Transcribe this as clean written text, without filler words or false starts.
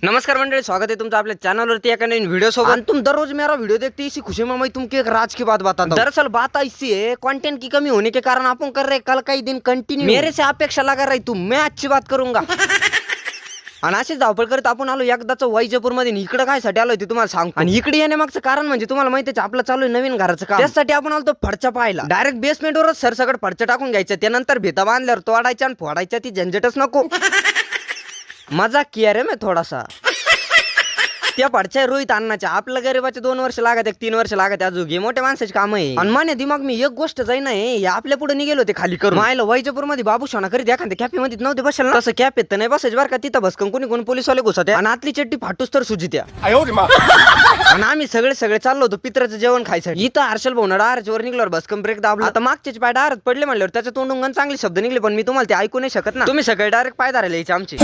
नमस्कार मंडळी, स्वागत है तुमचं आपल्या चैनल एक नवीन वीडियो सोबत। तुम दररोज मेरा वीडियो देखते इसी खुशी में मैं तुमको एक राज की बात बताता हूं। दरअसल बात ऐसी है, कंटेंट की कमी होने के कारण अपन कर रहे कल का ही दिन कंटिन्यू मेरे से अपेक्षा लगा रही तू, मैं अच्छी बात करूंगा। आणि अशीच धावपळ करत आपण आलो एकदाच वैजपूर मध्ये। इकडे काय साठी आलोय ते तुम्हाला सांगतो। आणि इकडे येण्यामागचं कारण म्हणजे तुम्हाला माहितीच आपलं चालू आहे नवीन घराचं काम। त्यासाठी आपण आलो फडचा पाहायला। डायरेक्ट बेसमेंट वरच सरसकट फडचा टाकून घ्यायचं, त्यानंतर भिता बांधल्यावर तोडायच्या आणि फोडायच्या, ती झंझटच नको। मजाक किया रे मैं थोडासा। त्या पडच्या रोहित अण्णाच्या आपल्या गरीबाचे 2 वर्ष लागत, 3 वर्ष लागत, अजून हे मोठ्या माणसाचे काम आहे। आणि माने दिमाग मी एक गोष्ट जाईन आहे, आपल्या पुढे निघेलो ते खाली करून मायला वैजपूर मध्ये बाबू शोना करीत एखाद्या कॅफे मध्ये नव्हते बसेल ना, तसं कॅफेत तर नाही बसायचं बरं का। तिथं भस्कन कोणी पोलीसवाले घुसत्या आणि आतली चट्टी फाटूस तर सुजित्या। आणि आम्ही सगळे चाललो होतो पित्राचं जेवण खायसाठी। इथं हर्षल भाऊ डारच्या निघल्यावर भस्कन ब्रेक दाबला। आता मागचे पाय डायरेक्ट पडले म्हणल्यावर त्याच्या तोंडून चांगले शब्द निघले, पण मी तुम्हाला ते ऐकू नाही शकत ना। तुम्ही सगळे डायरेक्ट पाय धरायला यायचे आमचे।